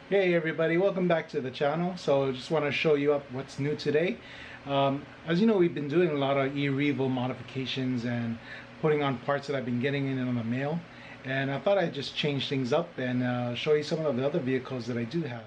Hey everybody, welcome back to the channel. So I just want to show you up what's new today. As you know, we've been doing a lot of e-revo modifications and putting on parts that I've been getting in on the mail. And I thought I'd just change things up and show you some of the other vehicles that I do have.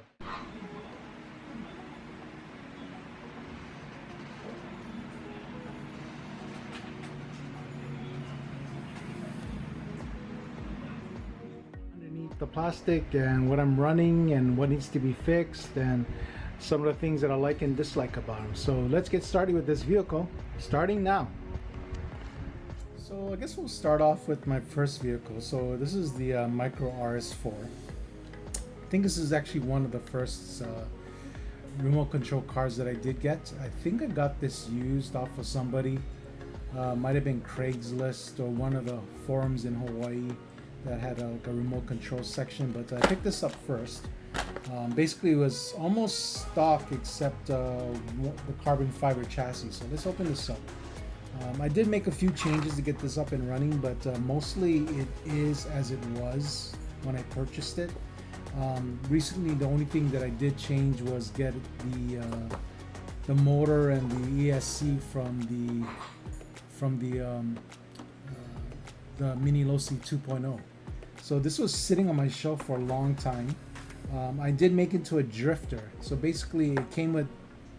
The plastic and what I'm running and what needs to be fixed and some of the things that I like and dislike about them. So let's get started with this vehicle, starting now. So I guess we'll start off with my first vehicle. So this is the Micro RS4. I think this is actually one of the first remote control cars that I did get. I think I got this used off of somebody. Might have been Craigslist or one of the forums in Hawaii that had like a remote control section, but I picked this up first. Basically it was almost stock except the carbon fiber chassis. So let's open this up. I did make a few changes to get this up and running, but mostly it is as it was when I purchased it. Recently the only thing that I did change was get the motor and the ESC from the Mini T 2.0. So this was sitting on my shelf for a long time. I did make it to a drifter. So basically it came with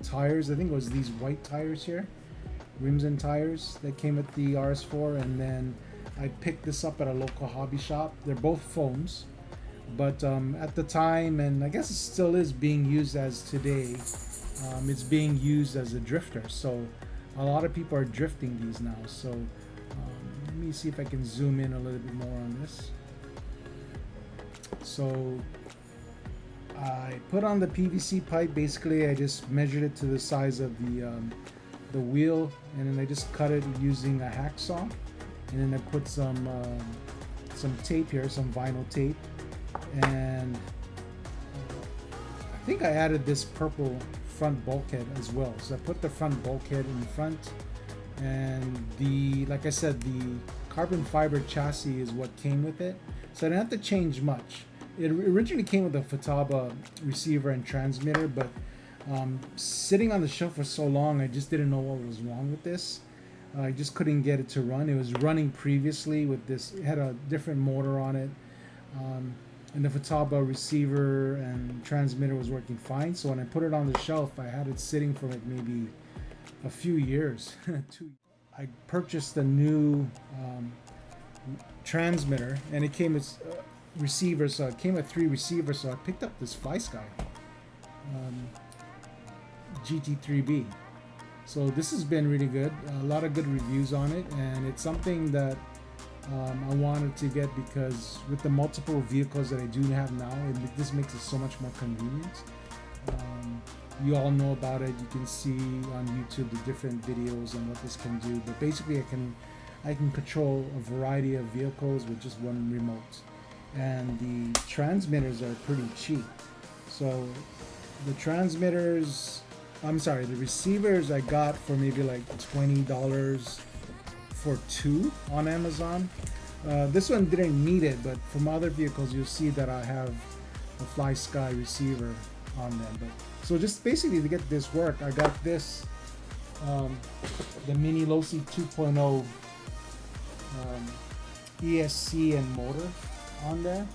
tires. I think it was these white tires here, rims and tires that came with the RS4, and then I picked this up at a local hobby shop. They're both foams, but at the time, and I guess it still is being used as today, it's being used as a drifter. So a lot of people are drifting these now. So let me see if I can zoom in a little bit more on this. So I put on the PVC pipe. Basically I just measured it to the size of the wheel, and then I just cut it using a hacksaw, and then I put some tape here, some vinyl tape, and I think I added this purple front bulkhead as well. So I put the front bulkhead in front, and like I said, the carbon fiber chassis is what came with it, so I didn't have to change much. It originally came with a Futaba receiver and transmitter, but sitting on the shelf for so long, I just didn't know what was wrong with this. I just couldn't get it to run. It was running previously with this. It had a different motor on it, and the Futaba receiver and transmitter was working fine. So when I put it on the shelf, I had it sitting for like maybe a few years. I purchased a new transmitter, and it came with receivers. So it came with 3 receivers. So I picked up this FlySky GT3B. So this has been really good. A lot of good reviews on it, and it's something that I wanted to get because with the multiple vehicles that I do have now, this makes it so much more convenient. You all know about it. You can see on YouTube the different videos and what this can do. But basically, I can control a variety of vehicles with just one remote, and the transmitters are pretty cheap. So the the receivers I got for maybe like $20 for 2 on Amazon. This one didn't need it, but from other vehicles you'll see that I have a FlySky receiver on them. But so just basically to get this work, I got this the Mini T 2.0 ESC and motor on there,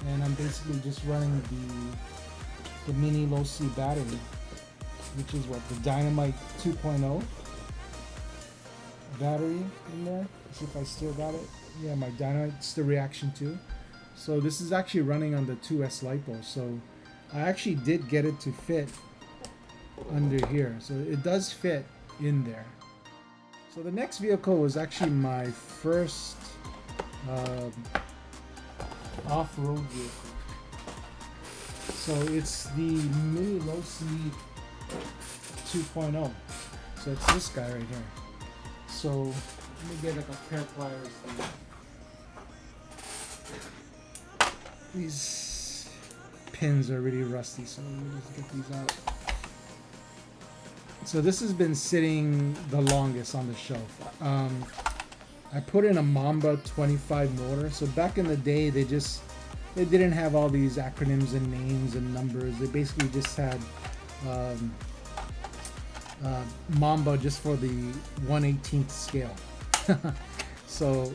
and I'm basically just running the Mini T battery, which is what, the Dynamite 2.0 battery in there. Let's see if I still got it. Yeah, my Dynamite's the Reaction 2. So this is actually running on the 2S LiPo. So I actually did get it to fit under here. So it does fit in there. So the next vehicle was actually my first off-road vehicle. So it's the Mini T 2.0. So it's this guy right here. So let me get like a pair of pliers. These pins are really rusty, so let me just get these out. So this has been sitting the longest on the shelf. I put in a Mamba 25 motor. So back in the day, they just it didn't have all these acronyms and names and numbers. It basically just had um, Mamba just for the 1/18th scale. So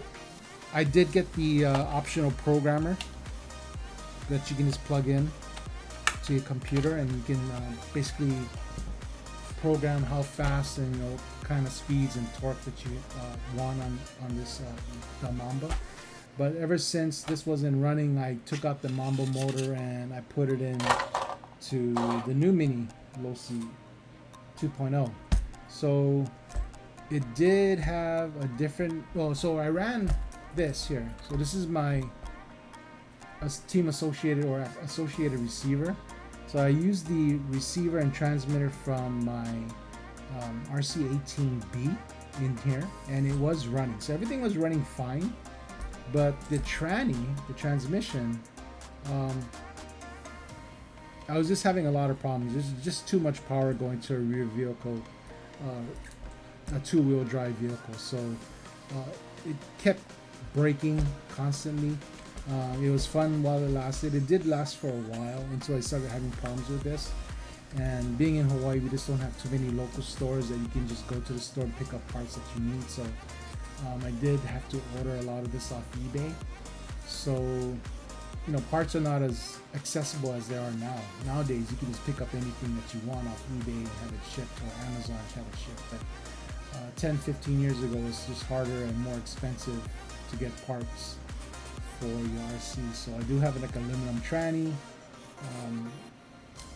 I did get the optional programmer that you can just plug in to your computer, and you can basically program how fast and kind of speeds and torque that you want on this the Mamba. But ever since this wasn't running, I took out the Mamba motor and I put it in to the new Mini Losi 2.0. So it did have a different, well, so I ran this here. So this is my team associated or associated receiver. So I used the receiver and transmitter from my RC18B in here, and it was running. So everything was running fine, but the transmission, I was just having a lot of problems. There's just too much power going to a rear vehicle, a two-wheel drive vehicle. So it kept breaking constantly. It was fun while it lasted. It did last for a while until I started having problems with this. And being in Hawaii, we just don't have too many local stores that you can just go to the store and pick up parts that you need. So I did have to order a lot of this off eBay. So, parts are not as accessible as they are now. Nowadays, you can just pick up anything that you want off eBay and have it shipped, or Amazon have it shipped. But 10-15 years ago, it's just harder and more expensive to get parts for your RC. So I do have like aluminum tranny.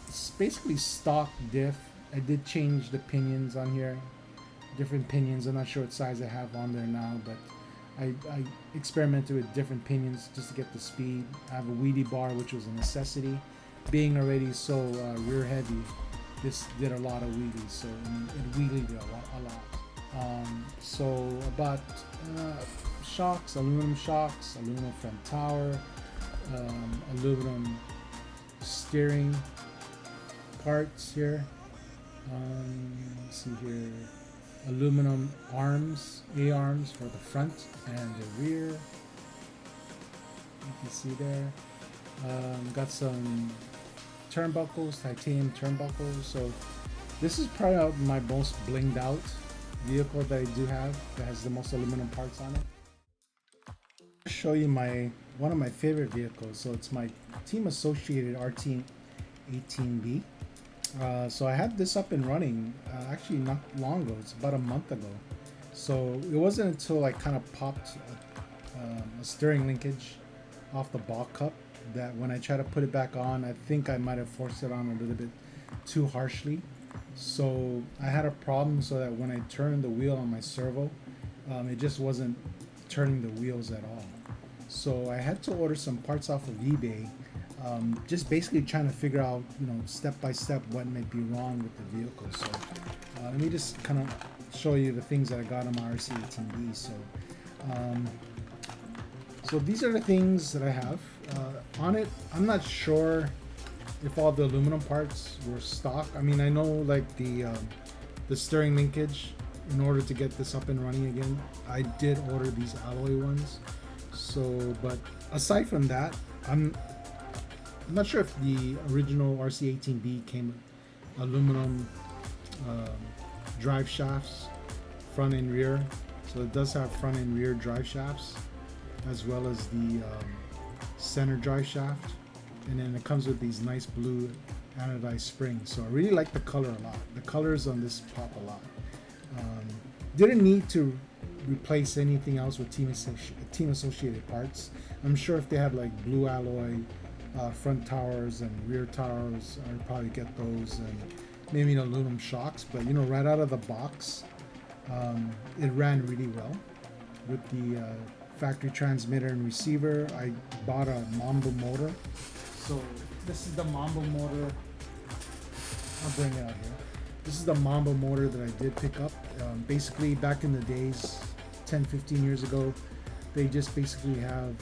It's basically stock diff. I did change the pinions on here, different pinions. I'm not sure what size I have on there now, but I experimented with different pinions just to get the speed. I have a wheelie bar, which was a necessity. Being already so rear heavy, this did a lot of wheelies, so it wheelied a lot. So about shocks, aluminum front tower, aluminum steering parts here. Let's see here, aluminum arms, A-arms for the front and the rear. You can see there. Got some turnbuckles, titanium turnbuckles. So this is probably my most blinged out vehicle that I do have that has the most aluminum parts on it. I'll show you one of my favorite vehicles. So it's my team associated RC18B. So I had this up and running actually not long ago. It's about a month ago. So it wasn't until I kind of popped a steering linkage off the ball cup that when I try to put it back on, I think I might have forced it on a little bit too harshly. So I had a problem so that when I turned the wheel on my servo, it just wasn't turning the wheels at all. So I had to order some parts off of eBay, just basically trying to figure out, step by step what might be wrong with the vehicle. So let me just kind of show you the things that I got on my RC18B. So these are the things that I have on it. I'm not sure if all the aluminum parts were stock. I mean, I know like the steering linkage, in order to get this up and running again, I did order these alloy ones. So, but aside from that, I'm not sure if the original RC18B came with aluminum drive shafts, front and rear. So it does have front and rear drive shafts, as well as the center drive shaft. And then it comes with these nice blue anodized springs. So I really like the color a lot. The colors on this pop a lot. Didn't need to replace anything else with team associated parts. I'm sure if they had like blue alloy front towers and rear towers, I'd probably get those, and maybe aluminum shocks. But right out of the box, it ran really well with the factory transmitter and receiver. I bought a Mamba motor. So this is the Mamba motor. I'll bring it out here. This is the Mamba motor that I did pick up. Basically, back in the days, 10-15 years ago, they just basically have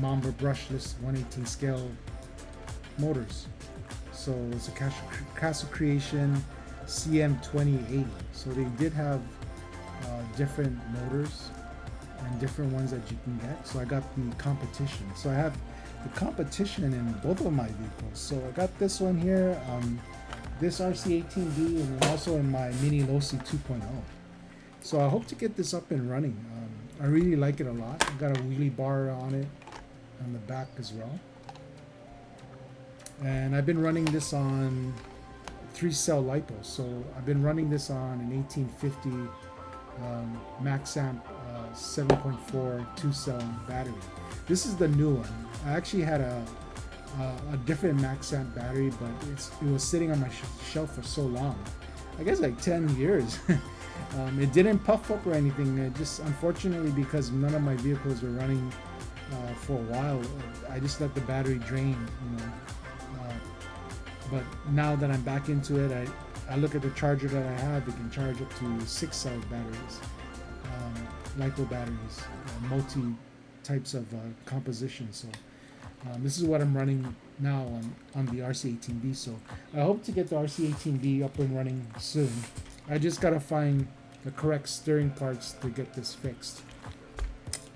Mamba brushless 1/18 scale motors. So it's a Castle Creation CM2080. So they did have different motors and different ones that you can get. So I got the competition. So I have the competition in both of my vehicles. So I got this one here, this RC18B, and then also in my Mini Losi 2.0. So I hope to get this up and running. I really like it a lot. I've got a wheelie bar on it on the back as well. And I've been running this on 3-cell LiPo. So I've been running this on an 1850 max amp 7.4 2-cell battery. This is the new one. I actually had a different max amp battery, but it was sitting on my shelf for so long. I guess like 10 years. It didn't puff up or anything. It just, unfortunately, because none of my vehicles were running for a while, I just let the battery drain, you know. But now that I'm back into it, I look at the charger that I have. It can charge up to 6-cell batteries, LiPo batteries, multi types of composition. So this is what I'm running now on the RC18B. So I hope to get the RC18B up and running soon. I just gotta find the correct steering parts to get this fixed.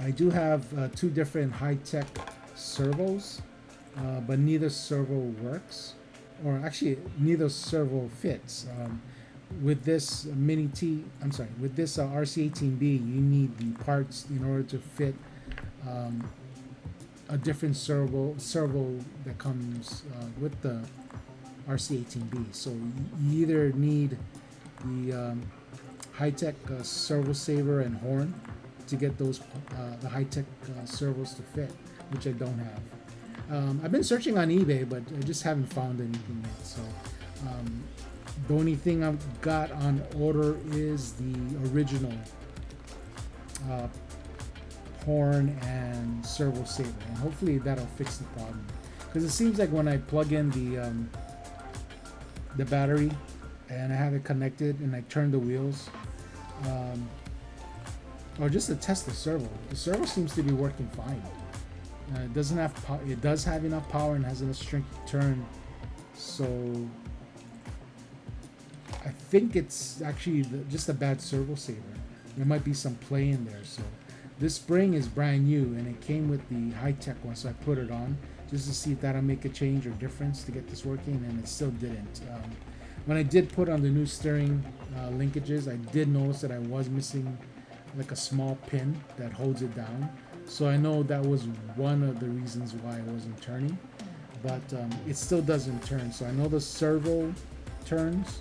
I do have 2 different high-tech servos, but neither servo works, or actually neither servo fits. With this Mini T, with this RC18B, you need the parts in order to fit a different servo that comes with the RC18B. So you either need the high-tech servo saver and horn to get those the high-tech servos to fit, which I don't have. I've been searching on eBay, but I just haven't found anything yet. So the only thing I've got on order is the original horn and servo saver, and hopefully that'll fix the problem. Because it seems like when I plug in the battery and I have it connected and I turn the wheels, or just to test the servo seems to be working fine. It doesn't have it does have enough power and has enough strength to turn. So I think it's actually just a bad servo saver. There might be some play in there. So this spring is brand new and it came with the high-tech one, so I put it on just to see if that'll make a change or difference to get this working, and it still didn't. When I did put on the new steering linkages, I did notice that I was missing like a small pin that holds it down. So I know that was one of the reasons why it wasn't turning, but it still doesn't turn. So I know the servo turns,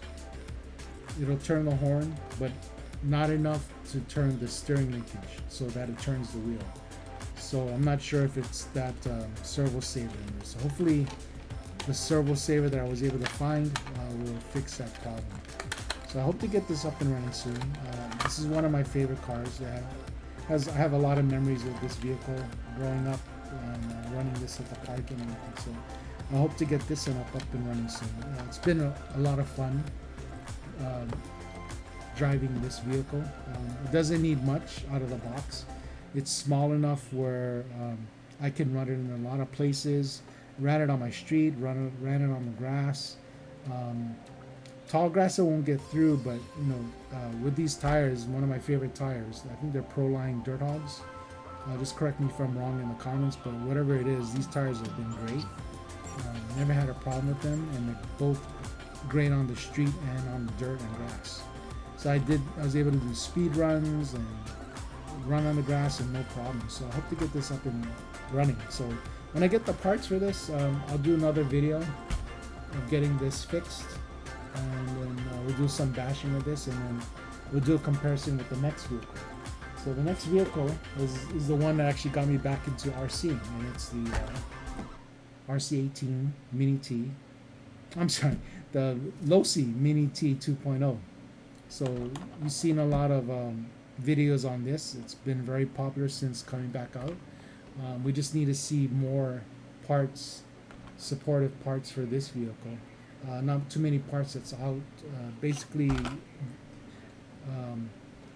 it'll turn the horn, but not enough to turn the steering linkage so that it turns the wheel. So I'm not sure if it's that servo saver in there. So hopefully the servo saver that I was able to find will fix that problem. So I hope to get this up and running soon. This is one of my favorite cars. I have a lot of memories with this vehicle growing up and running this at the park and everything. So I hope to get this one up and running soon. It's been a lot of fun driving this vehicle. It doesn't need much out of the box. It's small enough where I can run it in a lot of places. Ran it on my street, ran it on the grass. Tall grass I won't get through, but you know, with these tires, one of my favorite tires, I think they're Proline Dirt Hogs. Just correct me if I'm wrong in the comments, but whatever it is, these tires have been great. Never had a problem with them, and they're both great on the street and on the dirt and grass. So I was able to do speed runs and run on the grass and no problem. So I hope to get this up and running. So when I get the parts for this, I'll do another video of getting this fixed, and then we'll do some bashing of this, and then we'll do a comparison with the next vehicle. So the next vehicle is the one that actually got me back into RC, and it's the RC18 Mini T. I'm sorry, the Losi Mini T 2.0. So you've seen a lot of videos on this. It's been very popular since coming back out. We just need to see more parts, supportive parts for this vehicle. Not too many parts that's out. Basically,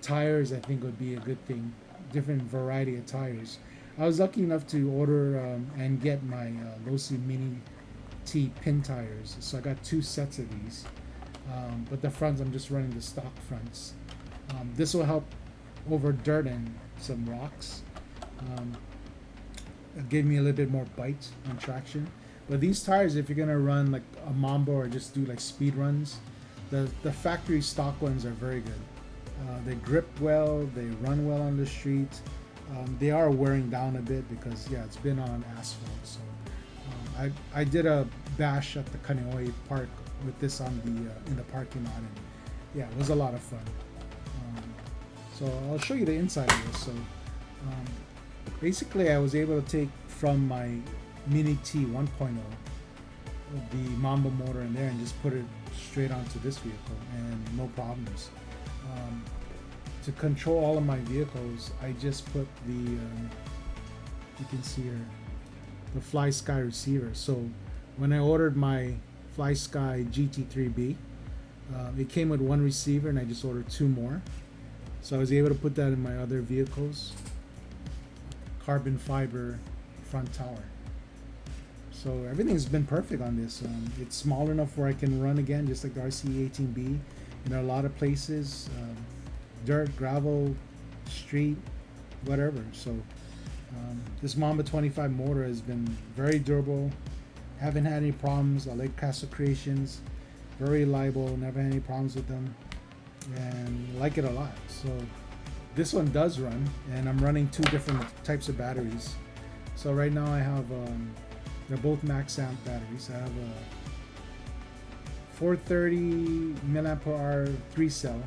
tires I think would be a good thing. Different variety of tires. I was lucky enough to order and get my Losi Mini T pin tires. So I got 2 sets of these. But the fronts, I'm just running the stock fronts. This will help over dirt and some rocks. gave me a little bit more bite and traction. But these tires, if you're gonna run like a Mamba or just do like speed runs, the factory stock ones are very good. They grip well, they run well on the street. They are wearing down a bit because yeah, it's been on asphalt. So I did a bash at the Kaneohe Park with this on the in the parking lot, and yeah, it was a lot of fun. So I'll show you the inside of this. So basically, I was able to take from my Mini T 1.0 the Mamba motor in there and just put it straight onto this vehicle, and no problems. To control all of my vehicles, I just put the you can see here the Fly Sky receiver. So when I ordered my Fly Sky GT3B, it came with one receiver, and I just ordered two more. So I was able to put that in my other vehicles. Carbon fiber front tower. So everything's been perfect on this. It's small enough where I can run again, just like the RC18B. In a lot of places, dirt, gravel, street, whatever. So this Mamba 25 motor has been very durable. Haven't had any problems. I like Castle Creations, very reliable. Never had any problems with them, and like it a lot. So this one does run, and I'm running two different types of batteries. So right now I have they're both max amp batteries. I have a 430 milliamp hour 3-cell,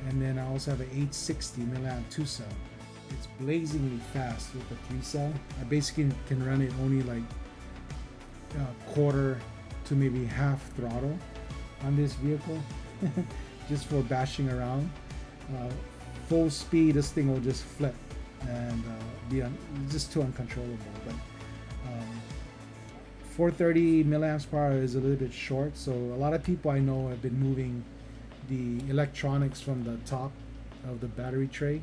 and then I also have an 860 milliamp 2-cell. It's blazingly fast with the 3-cell. I basically can run it only like quarter to maybe half throttle on this vehicle, just for bashing around. Full speed, this thing will just flip and be just too uncontrollable. But 430 milliamps per hour is a little bit short, so a lot of people I know have been moving the electronics from the top of the battery tray,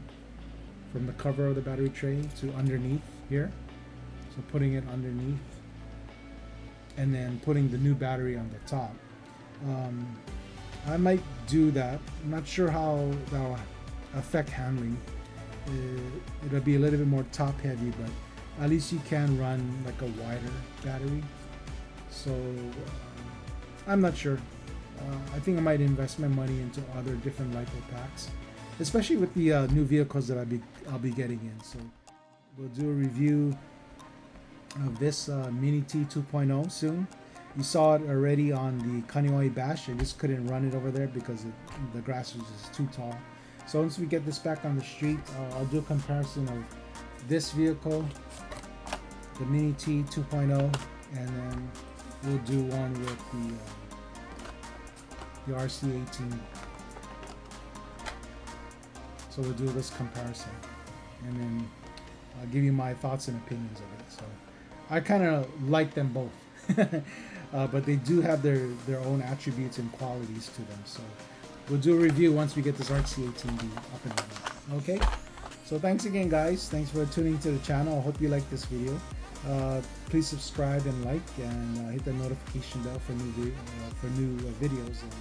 from the cover of the battery tray to underneath here. So putting it underneath and then putting the new battery on the top. I might do that. I'm not sure how that'll affect handling. It'll be a little bit more top heavy, but at least you can run like a wider battery. So I'm not sure. I think I might invest my money into other different LiPo packs, especially with the new vehicles that I'll be getting in. So we'll do a review of this Mini T 2.0 soon. You saw it already on the Kaneohe Bash. I just couldn't run it over there because the grass was just too tall. So once we get this back on the street, I'll do a comparison of this vehicle, the Mini T 2.0, and then we'll do one with the RC18. So we'll do this comparison, and then I'll give you my thoughts and opinions of it. So I kind of like them both, but they do have their own attributes and qualities to them. So we'll do a review once we get this RC18B up and running. Okay, so thanks again, guys. Thanks for tuning to the channel. I hope you liked this video. Please subscribe and like, and hit the notification bell for new videos. And